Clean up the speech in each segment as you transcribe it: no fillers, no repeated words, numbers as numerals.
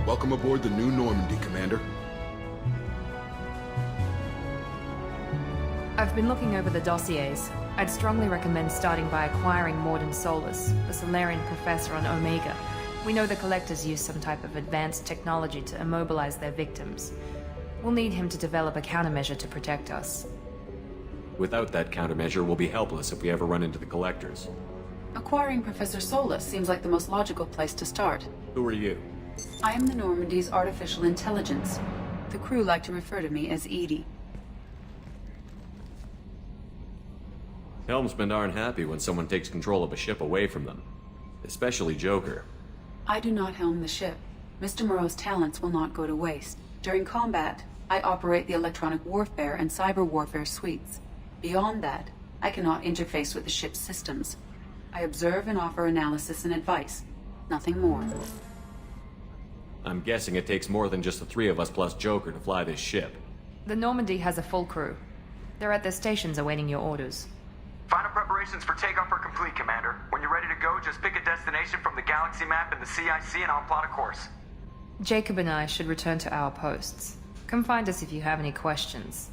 Welcome aboard the new Normandy, Commander. I've been looking over the dossiers. I'd strongly recommend starting by acquiring Morden Solus, the Solarian professor on Omega. We know the Collectors use some type of advanced technology to immobilize their victims. We'll need him to develop a countermeasure to protect us. Without that countermeasure, we'll be helpless if we ever run into the Collectors. Acquiring Professor Solus seems like the most logical place to start. Who are you? I am the Normandy's artificial intelligence. The crew like to refer to me as Edie. Helmsmen aren't happy when someone takes control of a ship away from them. Especially Joker. I do not helm the ship. Mr. Moreau's talents will not go to waste. During combat, I operate the electronic warfare and cyber warfare suites. Beyond that, I cannot interface with the ship's systems. I observe and offer analysis and advice. Nothing more. I'm guessing it takes more than just the three of us plus Joker to fly this ship. The Normandy has a full crew. They're at their stations awaiting your orders. Final preparations for takeoff are complete, Commander. When you're ready to go, just pick a destination from the galaxy map in the CIC and I'll plot a course. Jacob and I should return to our posts. Come find us if you have any questions.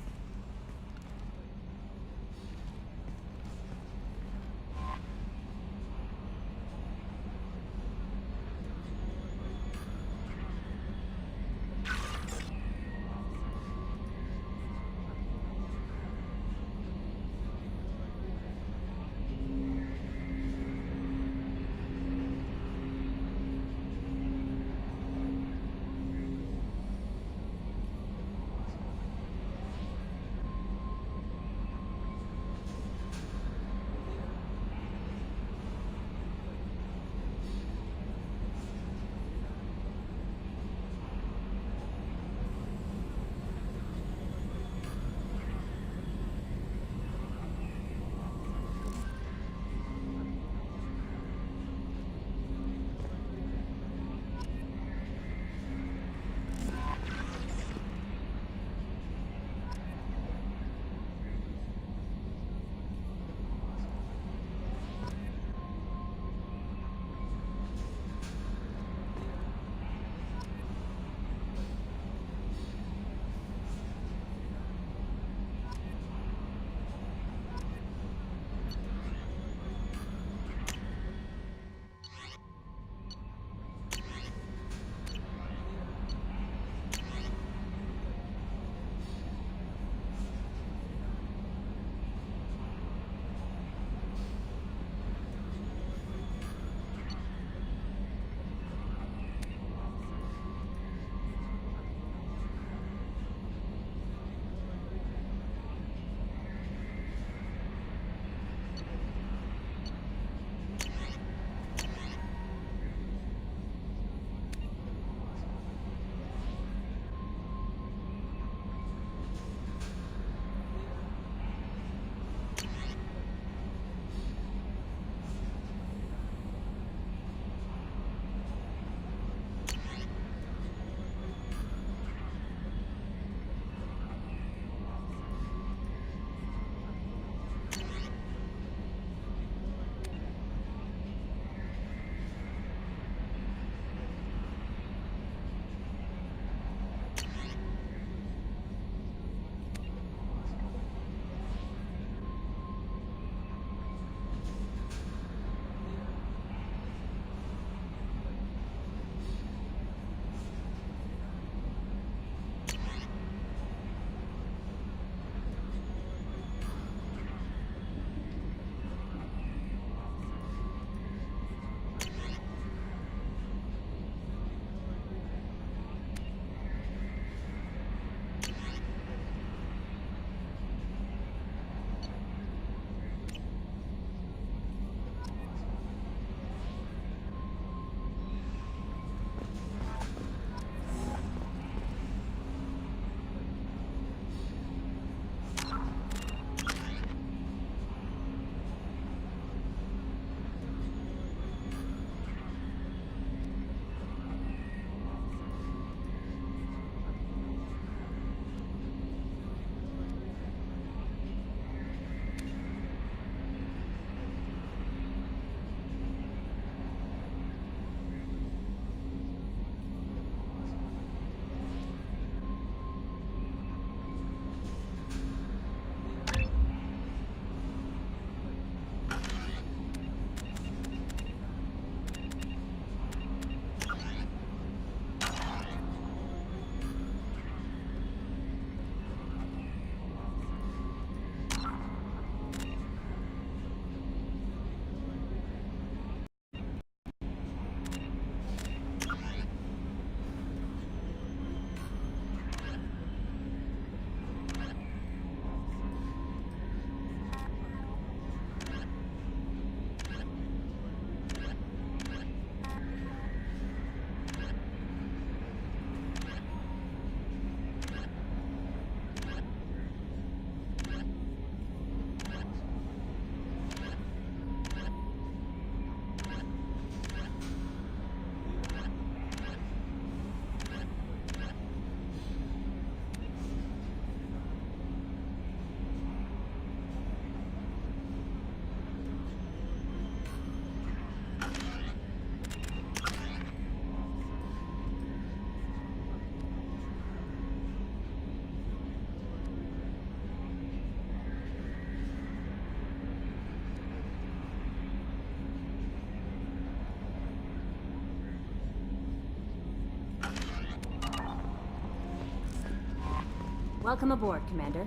Welcome aboard, Commander.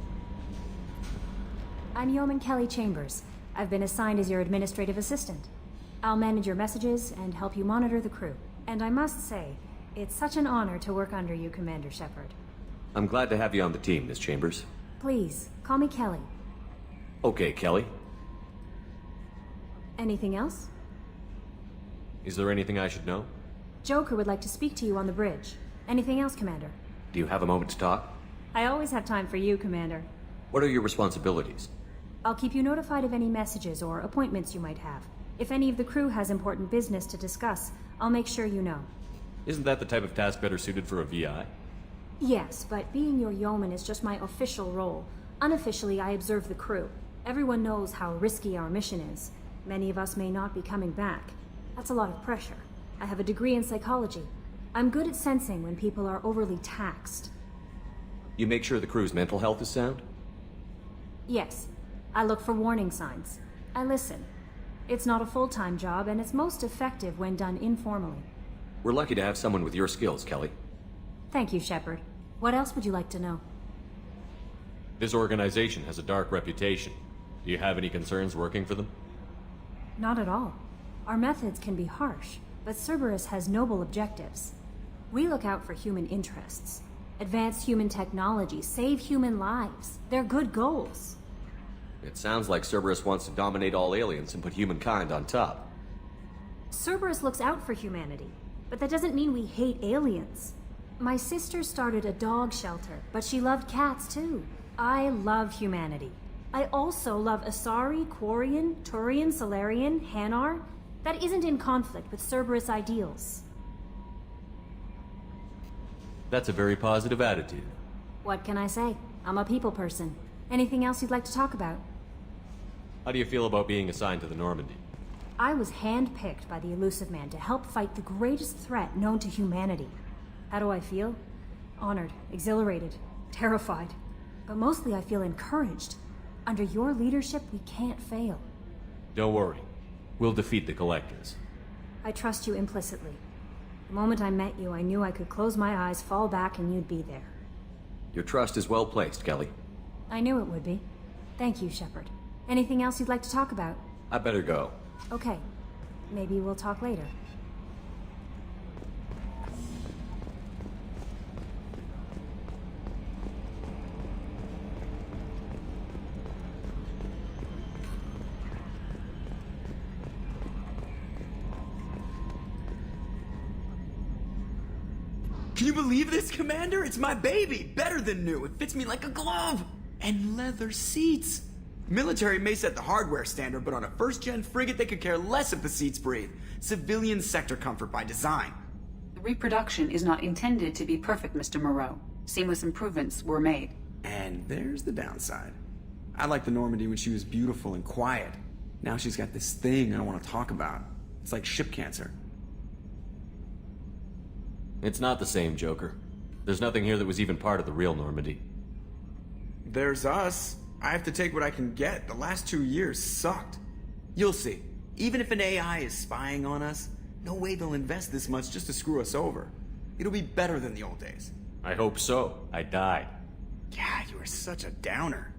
I'm Yeoman Kelly Chambers. I've been assigned as your administrative assistant. I'll manage your messages and help you monitor the crew. And I must say, it's such an honor to work under you, Commander Shepard. I'm glad to have you on the team, Miss Chambers. Please, call me Kelly. Okay, Kelly. Anything else? Is there anything I should know? Joker would like to speak to you on the bridge. Anything else, Commander? Do you have a moment to talk? I always have time for you, Commander. What are your responsibilities? I'll keep you notified of any messages or appointments you might have. If any of the crew has important business to discuss, I'll make sure you know. Isn't that the type of task better suited for a VI? Yes, but being your yeoman is just my official role. Unofficially, I observe the crew. Everyone knows how risky our mission is. Many of us may not be coming back. That's a lot of pressure. I have a degree in psychology. I'm good at sensing when people are overly taxed. You make sure the crew's mental health is sound? Yes. I look for warning signs. I listen. It's not a full-time job, and it's most effective when done informally. We're lucky to have someone with your skills, Kelly. Thank you, Shepard. What else would you like to know? This organization has a dark reputation. Do you have any concerns working for them? Not at all. Our methods can be harsh, but Cerberus has noble objectives. We look out for human interests. Advance human technology, save human lives. They're good goals. It sounds like Cerberus wants to dominate all aliens and put humankind on top. Cerberus looks out for humanity, but that doesn't mean we hate aliens. My sister started a dog shelter, but she loved cats too. I love humanity. I also love Asari, Quarian, Turian, Solarian, Hanar. That isn't in conflict with Cerberus ideals. That's a very positive attitude. What can I say? I'm a people person. Anything else you'd like to talk about? How do you feel about being assigned to the Normandy? I was handpicked by the Elusive Man to help fight the greatest threat known to humanity. How do I feel? Honored, exhilarated, terrified. But mostly I feel encouraged. Under your leadership, we can't fail. Don't worry. We'll defeat the Collectors. I trust you implicitly. The moment I met you, I knew I could close my eyes, fall back, and you'd be there. Your trust is well placed, Kelly. I knew it would be. Thank you, Shepard. Anything else you'd like to talk about? I better go. Okay. Maybe we'll talk later. Can you believe this, Commander? It's my baby! Better than new. It fits me like a glove! And leather seats! Military may set the hardware standard, but on a first-gen frigate, they could care less if the seats breathe. Civilian sector comfort by design. The reproduction is not intended to be perfect, Mr. Moreau. Seamless improvements were made. And there's the downside. I liked the Normandy when she was beautiful and quiet. Now she's got this thing I don't want to talk about. It's like ship cancer. It's not the same, Joker. There's nothing here that was even part of the real Normandy. There's us. I have to take what I can get. The last 2 years sucked. You'll see. Even if an AI is spying on us, no way they'll invest this much just to screw us over. It'll be better than the old days. I hope so. I died. Yeah, you are such a downer.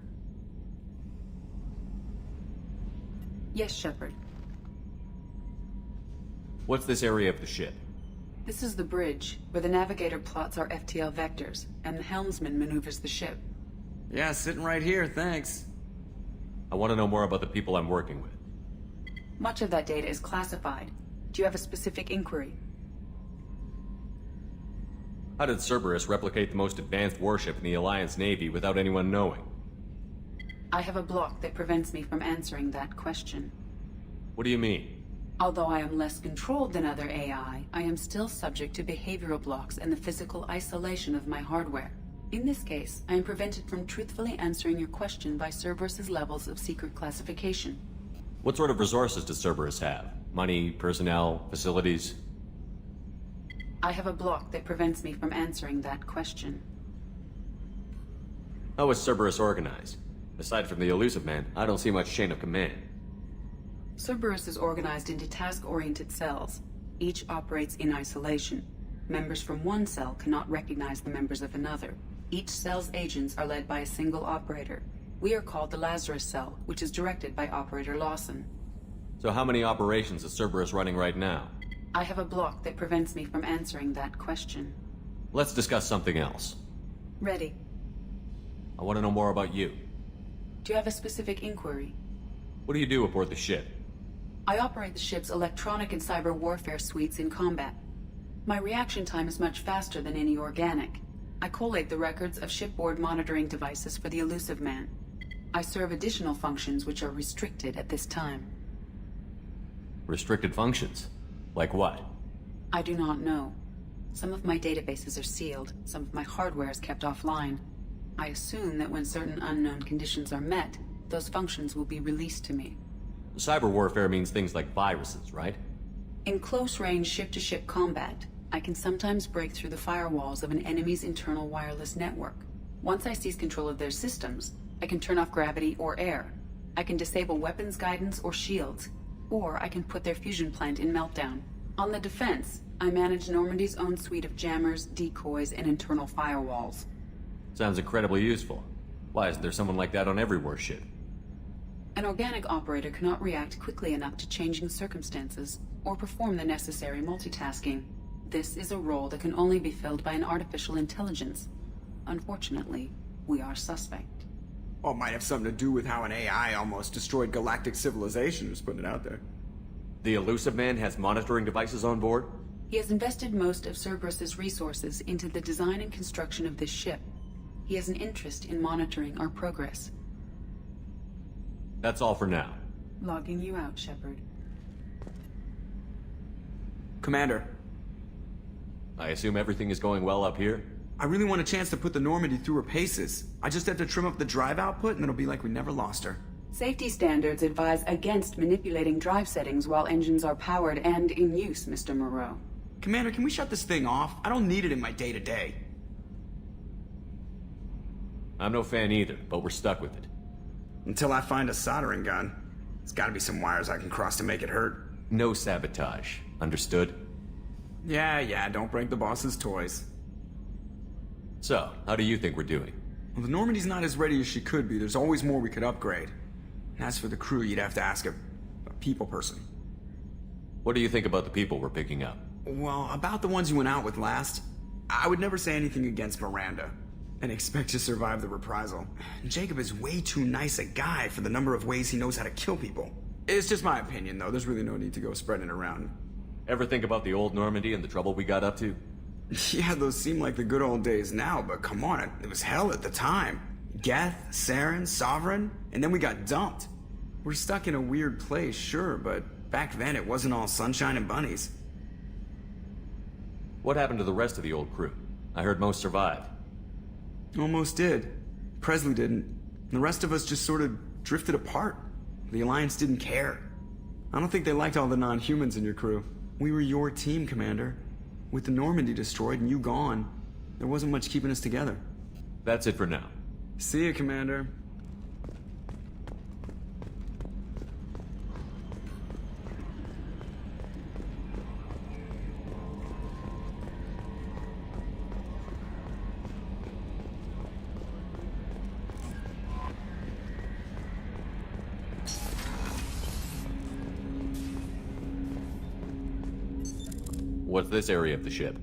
Yes, Shepard. What's this area of the ship? This is the bridge, where the navigator plots our FTL vectors, and the helmsman maneuvers the ship. Yeah, sitting right here, thanks. I want to know more about the people I'm working with. Much of that data is classified. Do you have a specific inquiry? How did Cerberus replicate the most advanced warship in the Alliance Navy without anyone knowing? I have a block that prevents me from answering that question. What do you mean? Although I am less controlled than other AI, I am still subject to behavioral blocks and the physical isolation of my hardware. In this case, I am prevented from truthfully answering your question by Cerberus's levels of secret classification. What sort of resources does Cerberus have? Money, personnel, facilities? I have a block that prevents me from answering that question. How is Cerberus organized? Aside from the Elusive Man, I don't see much chain of command. Cerberus is organized into task-oriented cells. Each operates in isolation. Members from one cell cannot recognize the members of another. Each cell's agents are led by a single operator. We are called the Lazarus Cell, which is directed by Operator Lawson. So how many operations is Cerberus running right now? I have a block that prevents me from answering that question. Let's discuss something else. Ready. I want to know more about you. Do you have a specific inquiry? What do you do aboard the ship? I operate the ship's electronic and cyber warfare suites in combat. My reaction time is much faster than any organic. I collate the records of shipboard monitoring devices for the Elusive Man. I serve additional functions which are restricted at this time. Restricted functions? Like what? I do not know. Some of my databases are sealed, some of my hardware is kept offline. I assume that when certain unknown conditions are met, those functions will be released to me. Cyber warfare means things like viruses, right? In close-range ship-to-ship combat, I can sometimes break through the firewalls of an enemy's internal wireless network. Once I seize control of their systems, I can turn off gravity or air. I can disable weapons guidance or shields, or I can put their fusion plant in meltdown. On the defense, I manage Normandy's own suite of jammers, decoys, and internal firewalls. Sounds incredibly useful. Why isn't there someone like that on every warship? An organic operator cannot react quickly enough to changing circumstances, or perform the necessary multitasking. This is a role that can only be filled by an artificial intelligence. Unfortunately, we are suspect. Well, it might have something to do with how an AI almost destroyed galactic civilization, just putting it out there. The Elusive Man has monitoring devices on board? He has invested most of Cerberus's resources into the design and construction of this ship. He has an interest in monitoring our progress. That's all for now. Logging you out, Shepard. Commander, I assume everything is going well up here? I really want a chance to put the Normandy through her paces. I just have to trim up the drive output and it'll be like we never lost her. Safety standards advise against manipulating drive settings while engines are powered and in use, Mr. Moreau. Commander, can we shut this thing off? I don't need it in my day-to-day. I'm no fan either, but we're stuck with it. Until I find a soldering gun. There's gotta be some wires I can cross to make it hurt. No sabotage. Understood? Yeah, don't break the boss's toys. So, how do you think we're doing? Well, the Normandy's not as ready as she could be. There's always more we could upgrade. And as for the crew, you'd have to ask a people person. What do you think about the people we're picking up? Well, about the ones you went out with last, I would never say anything against Miranda. And expect to survive the reprisal. Jacob is way too nice a guy for the number of ways he knows how to kill people. It's just my opinion, though. There's really no need to go spreading it around. Ever think about the old Normandy and the trouble we got up to? Yeah, those seem like the good old days now, but come on, it was hell at the time. Geth, Saren, Sovereign, and then we got dumped. We're stuck in a weird place, sure, but back then it wasn't all sunshine and bunnies. What happened to the rest of the old crew? I heard most survived. Almost did. Presley didn't. The rest of us just sort of drifted apart. The Alliance didn't care. I don't think they liked all the non-humans in your crew. We were your team, Commander. With the Normandy destroyed and you gone, there wasn't much keeping us together. That's it for now. See ya, Commander. What's this area of the ship?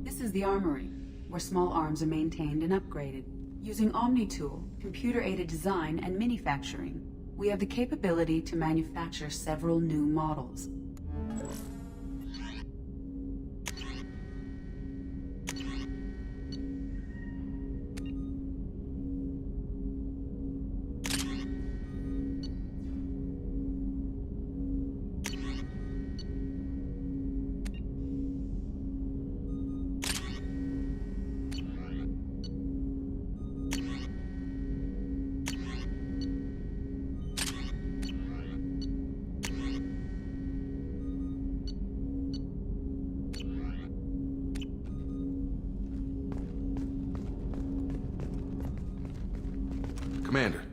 This is the armory, where small arms are maintained and upgraded. Using Omni-Tool, computer-aided design, and manufacturing, we have the capability to manufacture several new models. Commander,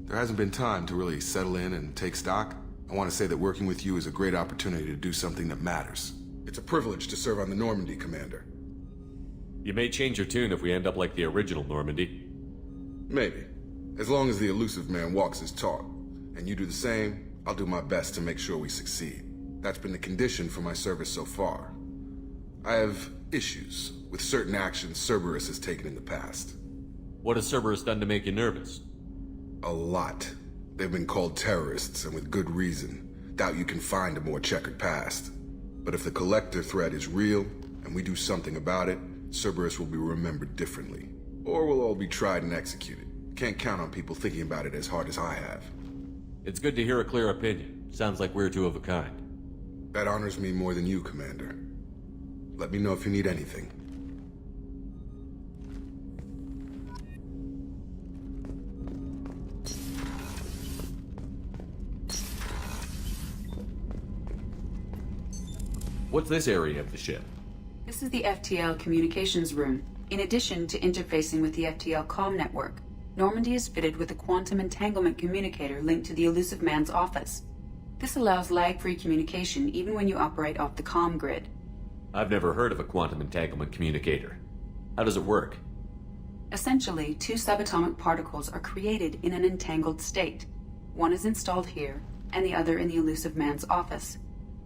there hasn't been time to really settle in and take stock. I want to say that working with you is a great opportunity to do something that matters. It's a privilege to serve on the Normandy, Commander. You may change your tune if we end up like the original Normandy. Maybe. As long as the elusive man walks his talk, and you do the same, I'll do my best to make sure we succeed. That's been the condition for my service so far. I have issues with certain actions Cerberus has taken in the past. What has Cerberus done to make you nervous? A lot. They've been called terrorists, and with good reason. Doubt you can find a more checkered past. But if the Collector threat is real, and we do something about it, Cerberus will be remembered differently. Or we'll all be tried and executed. Can't count on people thinking about it as hard as I have. It's good to hear a clear opinion. Sounds like we're two of a kind. That honors me more than you, Commander. Let me know if you need anything. What's this area of the ship? This is the FTL communications room. In addition to interfacing with the FTL comm network, Normandy is fitted with a quantum entanglement communicator linked to the elusive man's office. This allows lag-free communication even when you operate off the comm grid. I've never heard of a quantum entanglement communicator. How does it work? Essentially, two subatomic particles are created in an entangled state. One is installed here, and the other in the elusive man's office.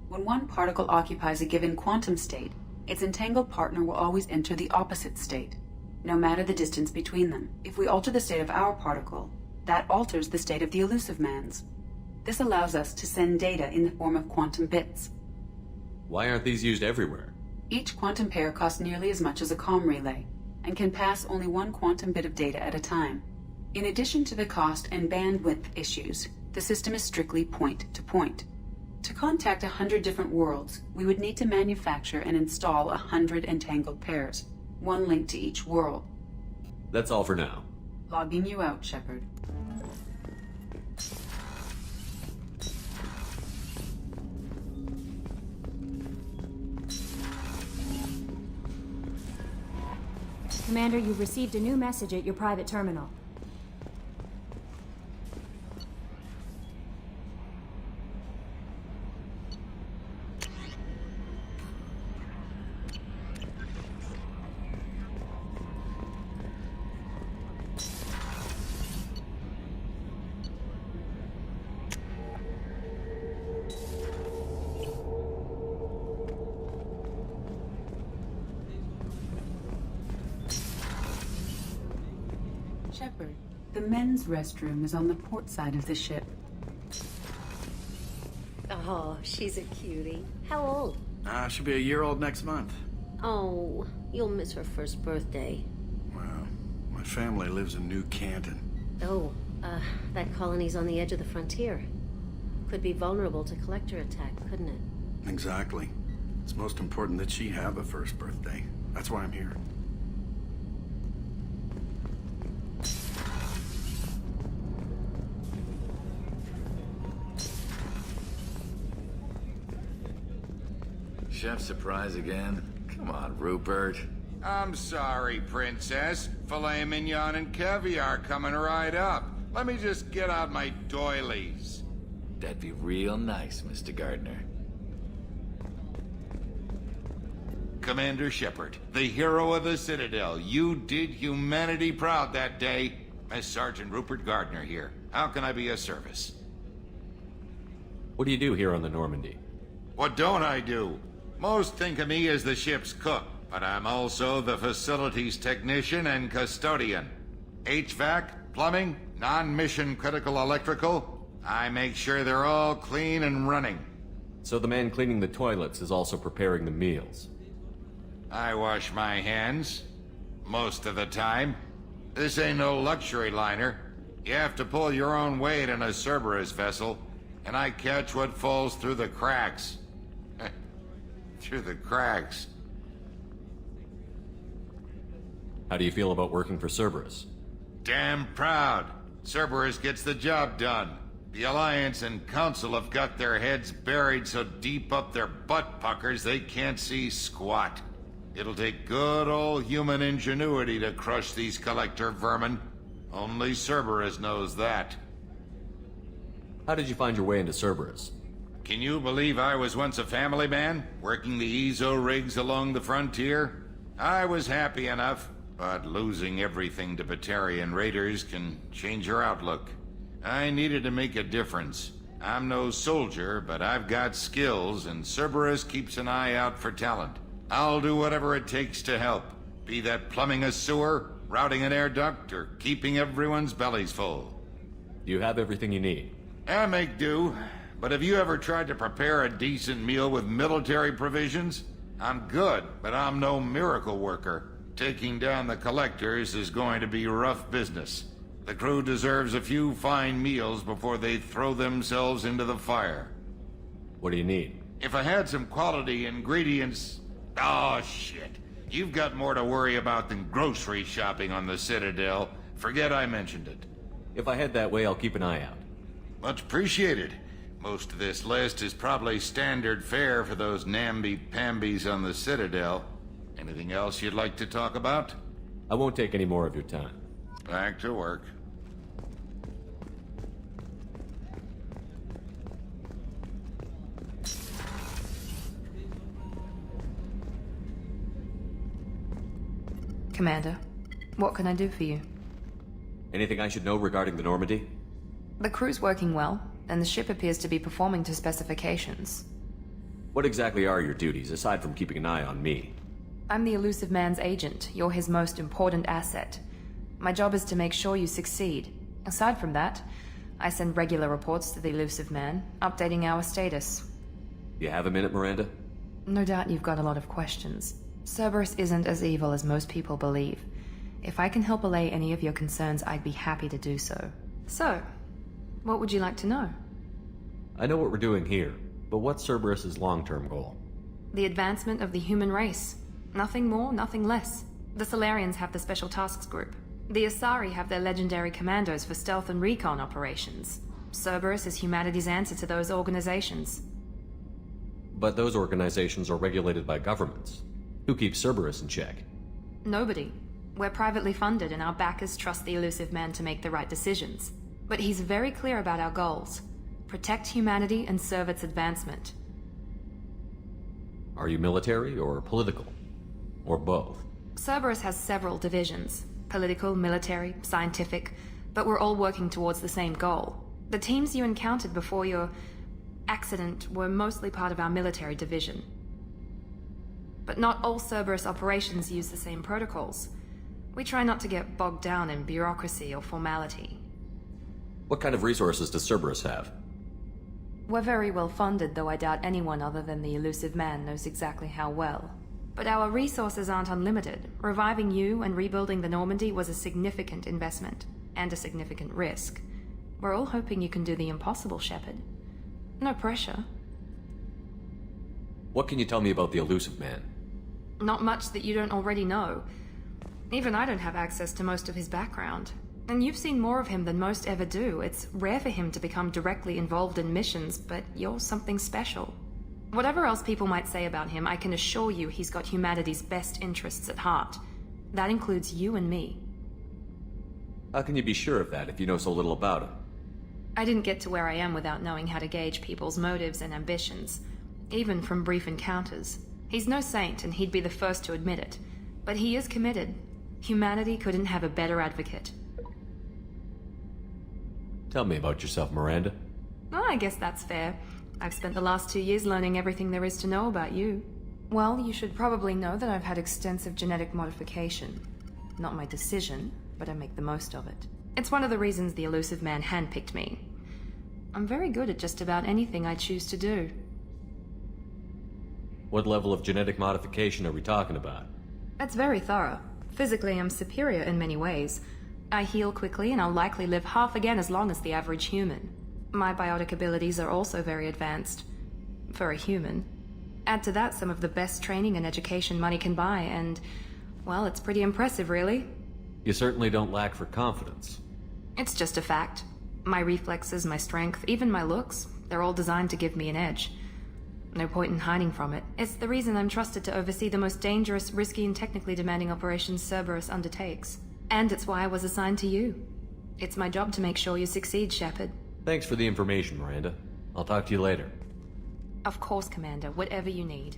When one particle occupies a given quantum state, its entangled partner will always enter the opposite state, no matter the distance between them. If we alter the state of our particle, that alters the state of the elusive man's. This allows us to send data in the form of quantum bits. Why aren't these used everywhere? Each quantum pair costs nearly as much as a comm relay, and can pass only one quantum bit of data at a time. In addition to the cost and bandwidth issues, the system is strictly point-to-point. To contact 100 different worlds, we would need to manufacture and install 100 entangled pairs, one link to each world. That's all for now. Logging you out, Shepard. Commander, you've received a new message at your private terminal. Shepard, the men's restroom is on the port side of the ship. Oh, she's a cutie. How old? She'll be a year old next month. Oh, you'll miss her first birthday. Well, my family lives in New Canton. Oh, that colony's on the edge of the frontier. Could be vulnerable to collector attack, couldn't it? Exactly. It's most important that she have a first birthday. That's why I'm here. Chef surprise again? Come on, Rupert. I'm sorry, Princess. Filet mignon and caviar coming right up. Let me just get out my doilies. That'd be real nice, Mr. Gardner. Commander Shepard, the hero of the Citadel. You did humanity proud that day. Master Sergeant Rupert Gardner here. How can I be of service? What do you do here on the Normandy? What don't I do? Most think of me as the ship's cook, but I'm also the facilities technician and custodian. HVAC, plumbing, non-mission critical electrical. I make sure they're all clean and running. So the man cleaning the toilets is also preparing the meals. I wash my hands. Most of the time. This ain't no luxury liner. You have to pull your own weight in a Cerberus vessel, and I catch what falls through the cracks. Through the cracks. How do you feel about working for Cerberus? Damn proud. Cerberus gets the job done. The Alliance and Council have got their heads buried so deep up their butt puckers they can't see squat. It'll take good old human ingenuity to crush these collector vermin. Only Cerberus knows that. How did you find your way into Cerberus? Can you believe I was once a family man, working the EZO rigs along the frontier? I was happy enough, but losing everything to Batarian raiders can change your outlook. I needed to make a difference. I'm no soldier, but I've got skills, and Cerberus keeps an eye out for talent. I'll do whatever it takes to help, be that plumbing a sewer, routing an air duct, or keeping everyone's bellies full. You have everything you need. I make do, but have you ever tried to prepare a decent meal with military provisions? I'm good, but I'm no miracle worker. Taking down the collectors is going to be rough business. The crew deserves a few fine meals before they throw themselves into the fire. What do you need? If I had some quality ingredients... Oh, shit. You've got more to worry about than grocery shopping on the Citadel. Forget I mentioned it. If I head that way, I'll keep an eye out. Much appreciated. Most of this list is probably standard fare for those namby-pambies on the Citadel. Anything else you'd like to talk about? I won't take any more of your time. Back to work. Commander, what can I do for you? Anything I should know regarding the Normandy? The crew's working well, and the ship appears to be performing to specifications. What exactly are your duties, aside from keeping an eye on me? I'm the Elusive Man's agent. You're his most important asset. My job is to make sure you succeed. Aside from that, I send regular reports to the Elusive Man, updating our status. You have a minute, Miranda? No doubt you've got a lot of questions. Cerberus isn't as evil as most people believe. If I can help allay any of your concerns, I'd be happy to do so. So, what would you like to know? I know what we're doing here, but what's Cerberus's long-term goal? The advancement of the human race. Nothing more, nothing less. The Solarians have the Special Tasks Group. The Asari have their legendary commandos for stealth and recon operations. Cerberus is humanity's answer to those organizations. But those organizations are regulated by governments. Who keeps Cerberus in check? Nobody. We're privately funded, and our backers trust the Elusive Man to make the right decisions. But he's very clear about our goals. Protect humanity and serve its advancement. Are you military or political? Or both? Cerberus has several divisions. Political, military, scientific, but we're all working towards the same goal. The teams you encountered before your accident were mostly part of our military division. But not all Cerberus operations use the same protocols. We try not to get bogged down in bureaucracy or formality. What kind of resources does Cerberus have? We're very well funded, though I doubt anyone other than the Elusive Man knows exactly how well. But our resources aren't unlimited. Reviving you and rebuilding the Normandy was a significant investment, and a significant risk. We're all hoping you can do the impossible, Shepard. No pressure. What can you tell me about the Elusive Man? Not much that you don't already know. Even I don't have access to most of his background. And you've seen more of him than most ever do. It's rare for him to become directly involved in missions, but you're something special. Whatever else people might say about him, I can assure you he's got humanity's best interests at heart. That includes you and me. How can you be sure of that if you know so little about him? I didn't get to where I am without knowing how to gauge people's motives and ambitions, even from brief encounters. He's no saint, and he'd be the first to admit it. But he is committed. Humanity couldn't have a better advocate. Tell me about yourself, Miranda. Well, I guess that's fair. I've spent the last 2 years learning everything there is to know about you. Well, you should probably know that I've had extensive genetic modification. Not my decision, but I make the most of it. It's one of the reasons the Elusive Man handpicked me. I'm very good at just about anything I choose to do. What level of genetic modification are we talking about? That's very thorough. Physically, I'm superior in many ways. I heal quickly, and I'll likely live half again as long as the average human. My biotic abilities are also very advanced. For a human. Add to that some of the best training and education money can buy, and, well, it's pretty impressive, really. You certainly don't lack for confidence. It's just a fact. My reflexes, my strength, even my looks, they're all designed to give me an edge. No point in hiding from it. It's the reason I'm trusted to oversee the most dangerous, risky, and technically demanding operations Cerberus undertakes. And it's why I was assigned to you. It's my job to make sure you succeed, Shepard. Thanks for the information, Miranda. I'll talk to you later. Of course, Commander. Whatever you need.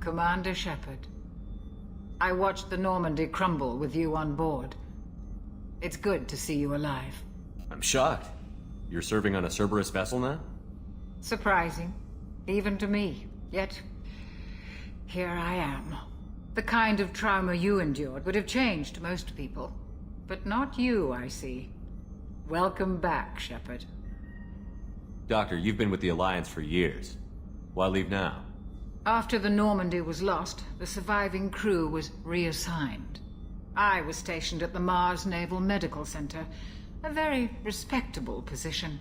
Commander Shepard. I watched the Normandy crumble with you on board. It's good to see you alive. I'm shocked. You're serving on a Cerberus vessel now? Surprising, even to me. Yet, here I am. The kind of trauma you endured would have changed most people. But not you, I see. Welcome back, Shepard. Doctor, you've been with the Alliance for years. Why leave now? After the Normandy was lost, the surviving crew was reassigned. I was stationed at the Mars Naval Medical Center, a very respectable position,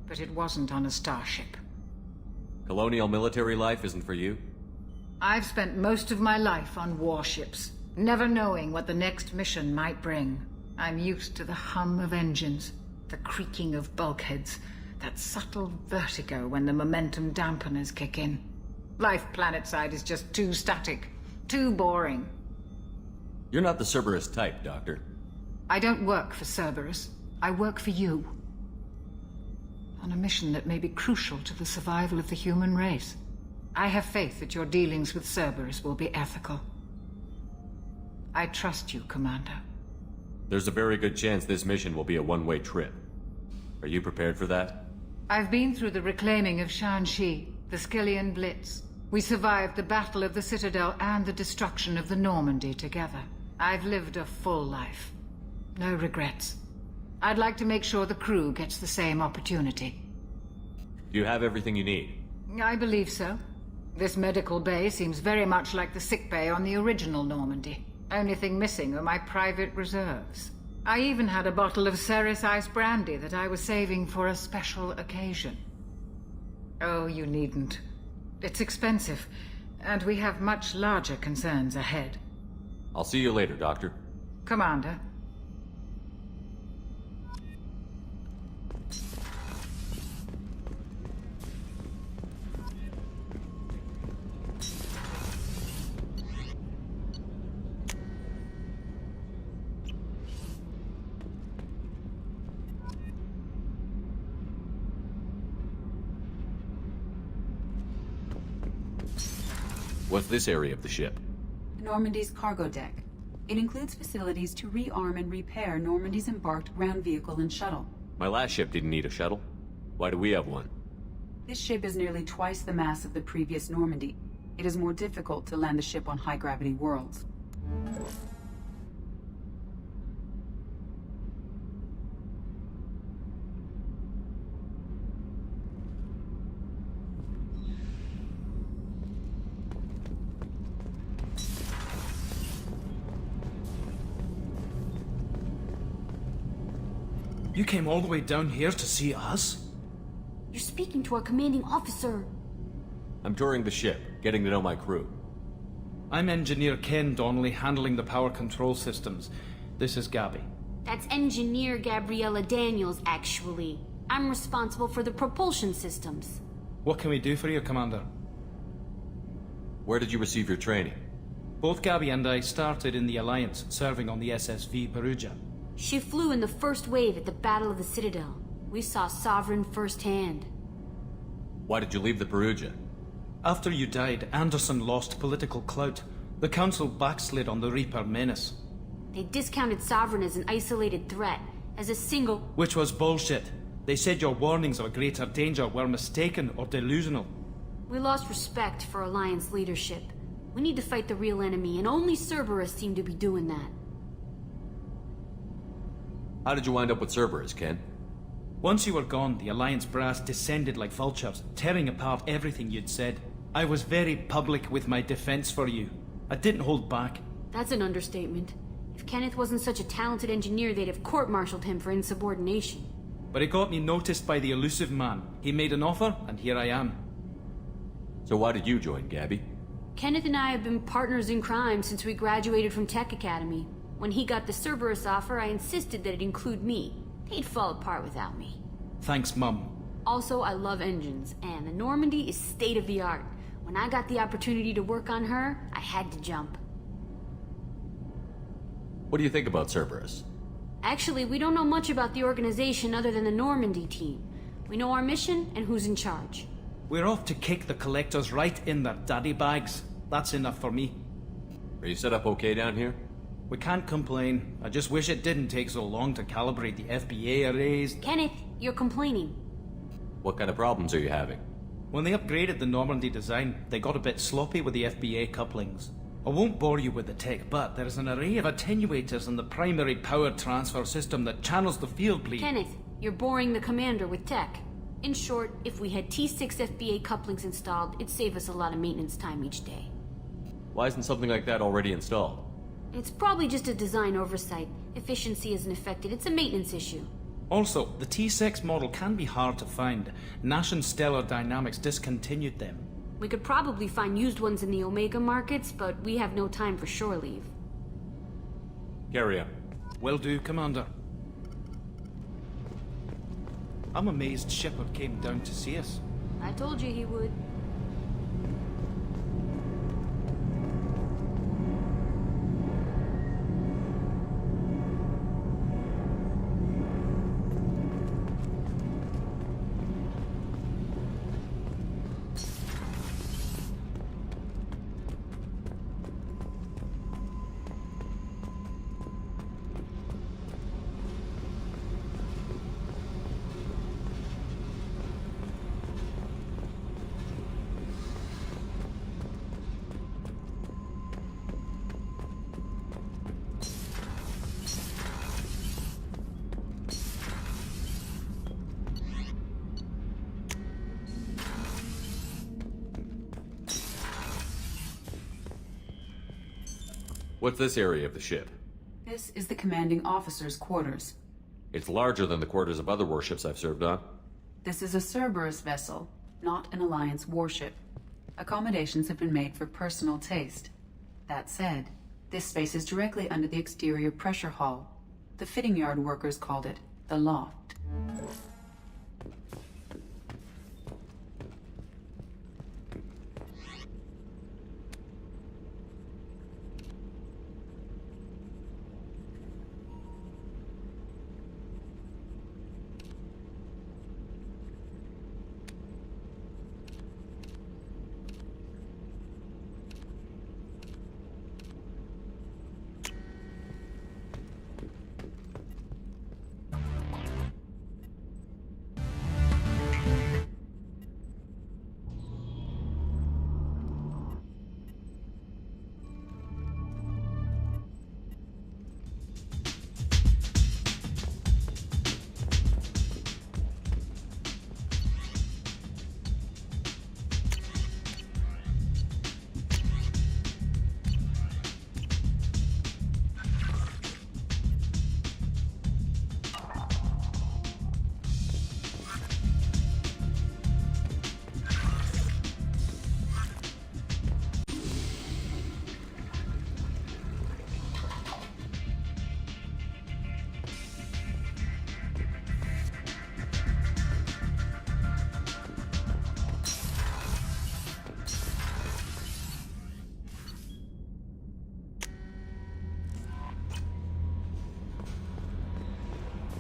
but it wasn't on a starship. Colonial military life isn't for you? I've spent most of my life on warships, never knowing what the next mission might bring. I'm used to the hum of engines, the creaking of bulkheads, that subtle vertigo when the momentum dampeners kick in. Life planetside is just too static, too boring. You're not the Cerberus type, Doctor. I don't work for Cerberus. I work for you. On a mission that may be crucial to the survival of the human race. I have faith that your dealings with Cerberus will be ethical. I trust you, Commander. There's a very good chance this mission will be a one-way trip. Are you prepared for that? I've been through the reclaiming of Shanxi, the Skillian Blitz. We survived the Battle of the Citadel and the destruction of the Normandy together. I've lived a full life. No regrets. I'd like to make sure the crew gets the same opportunity. Do you have everything you need? I believe so. This medical bay seems very much like the sick bay on the original Normandy. Only thing missing are my private reserves. I even had a bottle of Ceres Ice brandy that I was saving for a special occasion. Oh, you needn't. It's expensive, and we have much larger concerns ahead. I'll see you later, Doctor. Commander. What's this area of the ship? Normandy's cargo deck. It includes facilities to rearm and repair Normandy's embarked ground vehicle and shuttle. My last ship didn't need a shuttle. Why do we have one? This ship is nearly twice the mass of the previous Normandy. It is more difficult to land the ship on high-gravity worlds. You came all the way down here to see us? You're speaking to our commanding officer. I'm touring the ship, getting to know my crew. I'm Engineer Ken Donnelly, handling the power control systems. This is Gabby. That's Engineer Gabriella Daniels, actually. I'm responsible for the propulsion systems. What can we do for you, Commander? Where did you receive your training? Both Gabby and I started in the Alliance, serving on the SSV Perugia. She flew in the first wave at the Battle of the Citadel. We saw Sovereign firsthand. Why did you leave the Perugia? After you died, Anderson lost political clout. The Council backslid on the Reaper menace. They discounted Sovereign as an isolated threat, as a single... Which was bullshit. They said your warnings of a greater danger were mistaken or delusional. We lost respect for Alliance leadership. We need to fight the real enemy, and only Cerberus seem to be doing that. How did you wind up with Cerberus, Ken? Once you were gone, the Alliance brass descended like vultures, tearing apart everything you'd said. I was very public with my defense for you. I didn't hold back. That's an understatement. If Kenneth wasn't such a talented engineer, they'd have court-martialed him for insubordination. But it got me noticed by the elusive man. He made an offer, and here I am. So why did you join, Gabby? Kenneth and I have been partners in crime since we graduated from Tech Academy. When he got the Cerberus offer, I insisted that it include me. They'd fall apart without me. Thanks, Mum. Also, I love engines, and the Normandy is state-of-the-art. When I got the opportunity to work on her, I had to jump. What do you think about Cerberus? Actually, we don't know much about the organization other than the Normandy team. We know our mission and who's in charge. We're off to kick the Collectors right in their daddy bags. That's enough for me. Are you set up okay down here? We can't complain. I just wish it didn't take so long to calibrate the FBA arrays. Kenneth, you're complaining. What kind of problems are you having? When they upgraded the Normandy design, they got a bit sloppy with the FBA couplings. I won't bore you with the tech, but there's an array of attenuators in the primary power transfer system that channels the field bleed. Kenneth, you're boring the commander with tech. In short, if we had T6 FBA couplings installed, it'd save us a lot of maintenance time each day. Why isn't something like that already installed? It's probably just a design oversight. Efficiency isn't affected, it's a maintenance issue. Also, the T6 model can be hard to find. Nash and Stellar Dynamics discontinued them. We could probably find used ones in the Omega markets, but we have no time for shore leave. Carry on. Will do, Commander. I'm amazed Shepard came down to see us. I told you he would. What's this area of the ship? This is the commanding officer's quarters. It's larger than the quarters of other warships I've served on. This is a Cerberus vessel, not an Alliance warship. Accommodations have been made for personal taste. That said, this space is directly under the exterior pressure hull. The fitting yard workers called it the loft.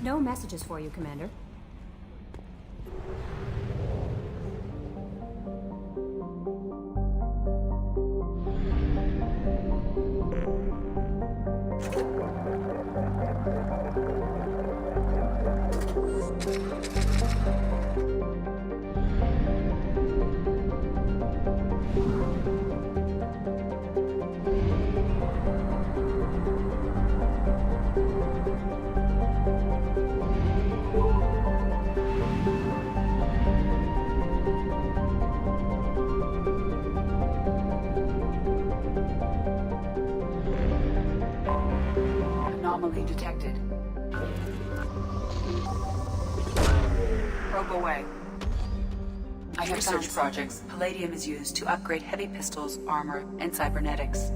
No messages for you, Commander. Anomaly detected. Probe away. I have found projects Palladium is used to upgrade heavy pistols, armor, and cybernetics.